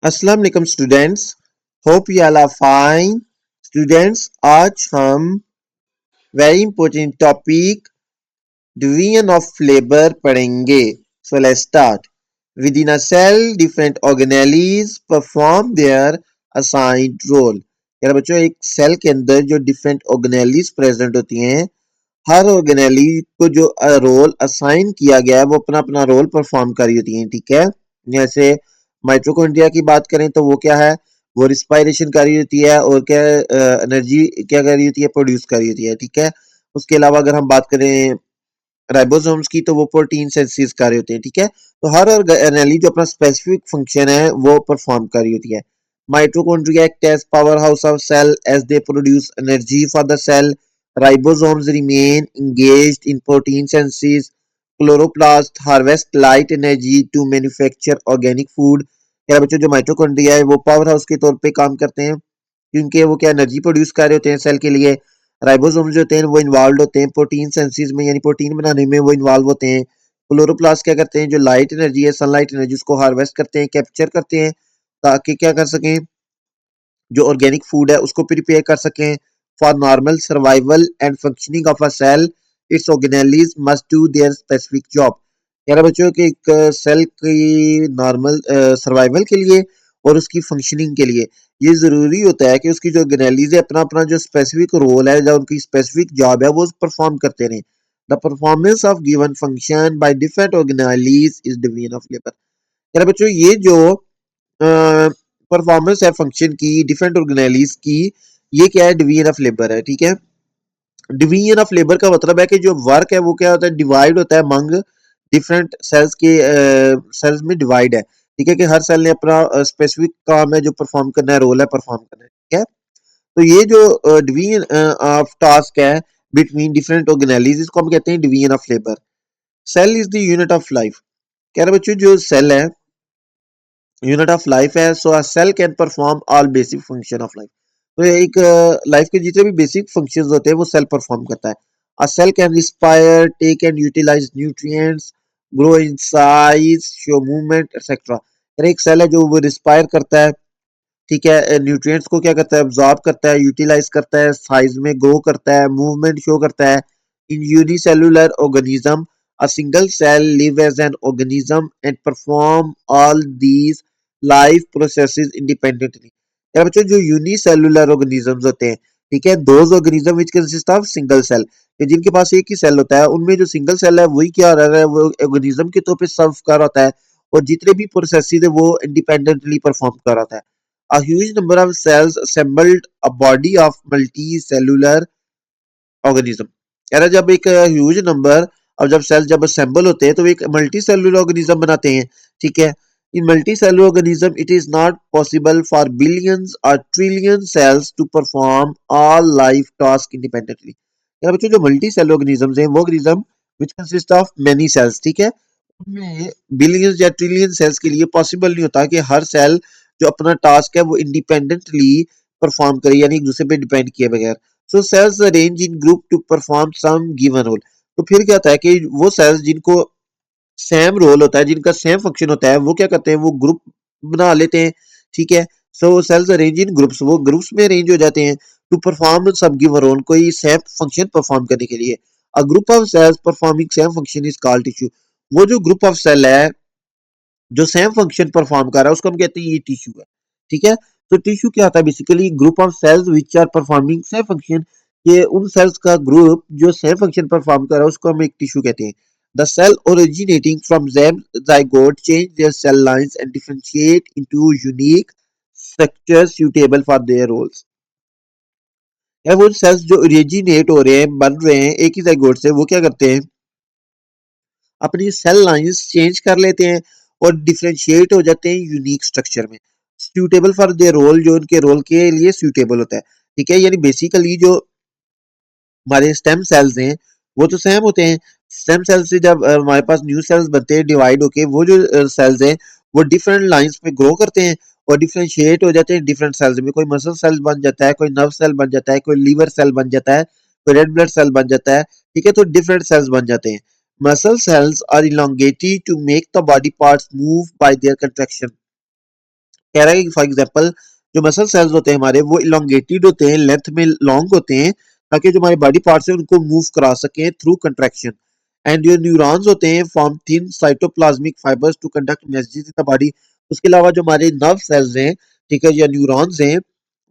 अस्सलाम वालेकुम students. Hope you all are fine. Students, आज हम very important topic division of labour पढ़ेंगे। So let's start. Within a cell different organelles perform their assigned role. यार बच्चों, एक cell के अंदर जो डिफरेंट ऑर्गेनेलीज प्रेजेंट होती हैं, हर ऑर्गेनेली को जो रोल असाइन किया गया है वो अपना अपना रोल परफॉर्म कर रही होती है। ठीक है, जैसे माइटोकॉन्ड्रिया की बात करें तो वो क्या है, वो रिस्पायरेशन कर रही होती है और क्या एनर्जी क्या कर रही होती है, प्रोड्यूस कर रही होती है। ठीक है, उसके अलावा अगर हम बात करें राइबोसोम्स की तो वो प्रोटीन सिंथेसिस कर रहे होते हैं। ठीक है, तो हर ऑर्गेनेली जो अपना स्पेसिफिक फंक्शन है वो परफॉर्म कर रही होती है। Mitochondria act as power house of cell as they produce energy for the cell. Ribosomes remain engaged in protein synthesis. Chloroplast harvest light energy to manufacture organic food. यार बच्चों, जो mitochondria है वो पावर हाउस के तौर पे काम करते हैं क्योंकि वो क्या एनर्जी प्रोड्यूस कर रहे होते हैं सेल के लिए। राइबोसोम जो होते हैं वो इन्वॉल्व होते हैं प्रोटीन सिंथेसिस में, यानी प्रोटीन बनाने में वो इन्वॉल्व होते हैं। क्लोरोप्लास्ट क्या करते हैं, जो लाइट एनर्जी है, सनलाइट एनर्जी, उसको हार्वेस्ट करते हैं, कैप्चर करते हैं ताकि क्या कर सकें, जो ऑर्गेनिक फूड है उसको प्रिपेयर कर सकें। For normal survival and functioning of a cell, its organelles must do their specific job. यार बच्चों कि एक सेल की नॉर्मल सर्वाइवल के लिए और उसकी फंक्शनिंग के लिए ये जरूरी होता है कि उसकी जो ऑर्गेनेलीज है अपना अपना जो स्पेसिफिक रोल है, जो उनकी स्पेसिफिक जॉब है वो परफॉर्म करते रहें। The performance of given function by different organelles is division of labour. यार बच्चों, ये जो परफॉर्मेंस है फंक्शन की डिफरेंट ऑर्गेनेलीज की, ये क्या है, डिवीजन ऑफ लेबर है। ठीक है, डिवीजन ऑफ लेबर का मतलब है कि जो वर्क है वो क्या होता है, डिवाइड होता है मंग डिफरेंट सेल्स के, सेल्स में डिवाइड है। ठीक है, कि हर सेल ने अपना स्पेसिफिक काम है जो परफॉर्म करना है, रोल है परफॉर्म करना है। ठीक है, तो ये जो डिवीजन ऑफ टास्क है बिटवीन डिफरेंट ऑर्गेनेलीज, इसको हम कहते हैं division of labour. Cell is the unit of life. कह रहे बच्चों, जो सेल है यूनिट ऑफ लाइफ है, so a cell can perform all basic function of life. तो एक लाइफ के जितने भी बेसिक फंक्शंस होते हैं वो सेल परफॉर्म करता है। A cell can respire, take and utilise nutrients, grow in size, show movement etcetera. एक सेल है जो वो रिस्पायर करता है, ठीक है, न्यूट्रिएंट्स को क्या करता है, अब्सॉर्ब करता है, यूटिलाइज करता है, साइज में ग्रो करता है, मूवमेंट शो करता है। इन unicellular organism, a single cell live as an organism and perform all these life processes independently. यार बच्चों, जो यूनिसेलुलर ऑर्गेनिजम्स होते हैं, ठीक है, those organism which consist of single cell, जिनके पास एक ही सेल होता है, उनमें जो सिंगल सेल है वही क्या रह रहा है, वो ऑर्गेनिज्म के तौर पे सर्व कर होता है और जितने भी प्रोसेसेस है वो इंडिपेंडेंटली परफॉर्म कर होता है। A huge number of cells assembled a body of multicellular organism. यार जब एक ह्यूज नंबर, और जब सेल जब असेंबल होते हैं तो एक मल्टी सेलुलर ऑर्गेनिज्म बनाते हैं। ठीक है, in multicellular organism it is not possible for billions और trillion cells to perform all life task independently. यार बच्चों, जो मल्टी सेलुलर ऑर्गेनिजम्स हैं वो organism which consist of many cells, ठीक है, उनमें बिलियंस या ट्रिलियन सेल्स के लिए पॉसिबल नहीं होता कि हर सेल जो अपना टास्क है वो इंडिपेंडेंटली परफॉर्म करे, यानी एक दूसरे पे डिपेंड किए बगैर। So cells arrange in group to perform some given role. तो फिर क्या होता है कि वो सेल्स जिनको सेम रोल होता है, जिनका सेम फंक्शन होता है, वो क्या करते हैं, वो ग्रुप बना लेते हैं। ठीक है, so cells arrange in groups, वो ग्रुप्स में अरेंज हो जाते हैं to perform some given role, कोई सेम फंक्शन परफॉर्म करने के लिए। A group of cells performing same function is called tissue. वो जो ग्रुप ऑफ सेल है जो सेम फंक्शन परफॉर्म कर रहा है उसको हम कहते हैं ये टिश्यू है। ठीक है, तो टिश्यू क्या होता है, basically group of cells which are performing same function. ये उन सेल्स का ग्रुप जो सेम फंक्शन परफॉर्म कर रहा है उसको हम एक टिश्यू कहते हैं। The cell originating from zygote change their cell lines and differentiate into unique structures suitable for their roles। या वो सेल्स जो ओरिजिनेट हो रहे हैं, बन रहे हैं एक ही जाइगोट से, वो क्या करते हैं, अपनी सेल लाइंस चेंज कर लेते हैं और डिफरेंशिएट हो जाते हैं यूनिक स्ट्रक्चर में, सूटेबल फॉर देयर रोल, जो उनके रोल के लिए सूटेबल होता है। ठीक है, यानी बेसिकली जो हमारे स्टेम सेल्स हैं वो तो सेम होते हैं। स्टेम सेल से जब हमारे पास न्यू सेल्स बनते हैं डिवाइड होके, वो जो सेल्स हैं वो डिफरेंट लाइंस में ग्रो करते हैं और डिफरेंशिएट हो जाते हैं डिफरेंट सेल्स में। कोई मसल सेल बन जाता है, कोई नर्व सेल बन जाता है, कोई लीवर सेल बन जाता है, कोई रेड ब्लड सेल बन जाता है। ठीक है, तो डिफरेंट सेल्स बन जाते हैं। Muscle cells are elongated to make the body parts move by their contraction. कह रहा है कि फॉर एग्जांपल जो मसल सेल्स होते हैं हमारे वो इलोंगेटेड होते हैं, लेंथ में लॉन्ग होते हैं, ताकि जो हमारे बॉडी पार्ट्स हैं उनको मूव करा सकें थ्रू कंट्रैक्शन। एंड जो न्यूरॉन्स होते हैं form thin cytoplasmic fibres to conduct messages in the body. उसके अलावा जो हमारे नर्व सेल्स हैं, ठीक है, या न्यूरॉन्स हैं,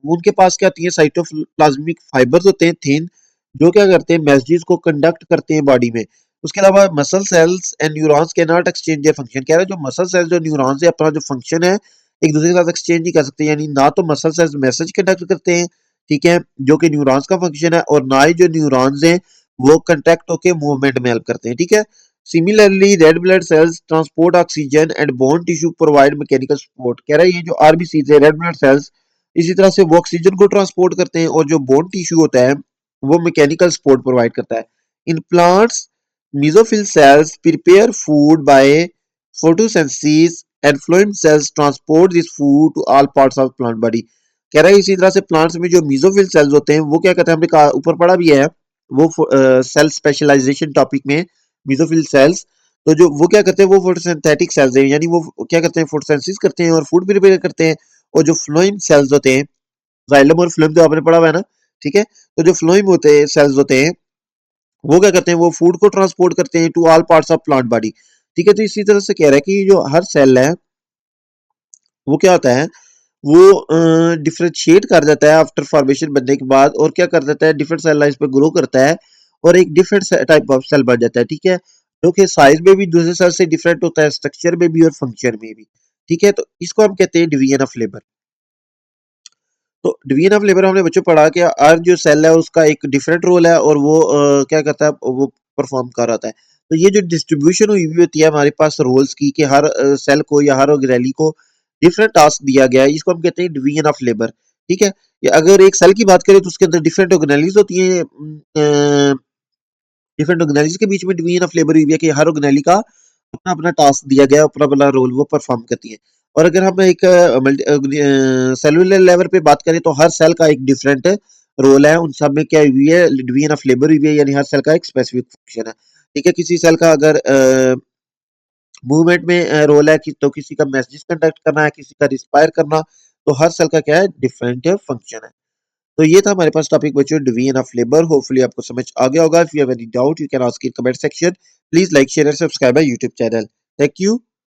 उनके पास क्या होती है, साइटोप्लाज्मिक फाइबर्स होते हैं थिन, जो क्या करते हैं, मैसेजेस को कंडक्ट करते हैं बॉडी में। उसके अलावा muscle cells and neurons can not exchange their function. कह रहा है जो मसल सेल्स जो न्यूरॉन्स है अपना जो फंक्शन है एक दूसरे के साथ एक्सचेंज नहीं कर सकते, यानी ना तो मसल सेल्स मैसेज कंडक्ट करते हैं, ठीक है, जो कि न्यूरॉन्स का फंक्शन है, और ना ही जो न्यूरॉन्स हैं वो कंटेक्ट होकर मूवमेंट में हेल्प करते हैं, ठीक है। Similarly red blood cells transport oxygen and bone tissue provide mechanical support. कह रहा है ये जो आरबीसी है रेड ब्लड सेल्स, इसी तरह से वो ऑक्सीजन को ट्रांसपोर्ट करते हैं, और जो बोन टिश्यू होता है वो मैकेनिकल सपोर्ट प्रोवाइड करता है। In plants mesophyll cells prepare food by photosynthesis and phloem cells transport this food to all parts of plant body। कह रहा है इसी तरह से प्लांट्स में जो मीजोफिल सेल्स होते हैं वो क्या कहते हैं, हमने कहा ऊपर पढ़ा भी है वो सेल स्पेशलाइजेशन टॉपिक में, मीजोफिल सेल्स। तो जो वो क्या करते हैं वो फोटोसिंथेटिक सेल्स हैं, यानी वो क्या करते हैं, फोटोसिंथेसिस करते हैं और फूड प्रिपेयर करते हैं। और जो फ्लोएम सेल्स होते हैं, जाइलम और फ्लोएम तो आपने पढ़ा हुआ है ना, ठीक है। तो जो फ्लोएम होते हैं सेल्स होते हैं वो क्या करते हैं, वो फूड को ट्रांसपोर्ट करते हैं to all parts of plant body, ठीक है। तो इसी तरह से कह रहा है कि जो हर सेल है वो क्या होता है, वो डिफरेंशिएट कर जाता है आफ्टर फॉर्मेशन बनने के बाद, और क्या कर देता है, डिफरेंट सेल लाइन्स पे ग्रो करता है और एक डिफरेंट टाइप ऑफ सेल बन जाता है, ठीक है, जो कि साइज में भी दूसरे सेल से डिफरेंट होता है, स्ट्रक्चर में भी और फंक्शन में भी, ठीक है। तो इसको हम कहते हैं डिवीजन ऑफ लेबर। तो डिवीजन ऑफ लेबर हमने बच्चों पढ़ा कि हर जो सेल है उसका एक डिफरेंट रोल है और वो क्या करता है, वो परफॉर्म कर रहा है। तो ये जो डिस्ट्रीब्यूशन हुई हुई होती है हमारे पास रोल्स की, कि हर सेल को या हर ऑर्गेनेली को डिफरेंट टास्क दिया गया है, इसको हम कहते हैं डिवीजन ऑफ लेबर, ठीक है। या अगर एक सेल की बात करें तो उसके अंदर डिफरेंट ऑर्गेनेलीज होती हैं, डिफरेंट ऑर्गेनेलीज के बीच में डिवीजन ऑफ लेबर हुई है कि हर ऑर्गेनेली का अपना अपना टास्क दिया गया, अपना अपना रोल वो परफॉर्म करती है। और अगर हम एक सेलुलर लेवल पे बात करें तो हर सेल का एक डिफरेंट रोल है, उन सब में क्या हुई है, डिवीजन ऑफ लेबर हुई है, यानी हर सेल का एक स्पेसिफिक फंक्शन है, ठीक है। किसी सेल का अगर मूवमेंट में रोल है कि तो किसी का मैसेज कंडक्ट करना है, किसी का रिस्पायर करना, तो हर सेल का क्या है, डिफरेंट फंक्शन है। तो ये था हमारे पास टॉपिक बच्चों डिवीजन ऑफ लेबर। होपफुली आपको समझ आ गया होगा। If you have any doubt you can ask in comment section. Please like share and subscribe my YouTube channel. Thank you.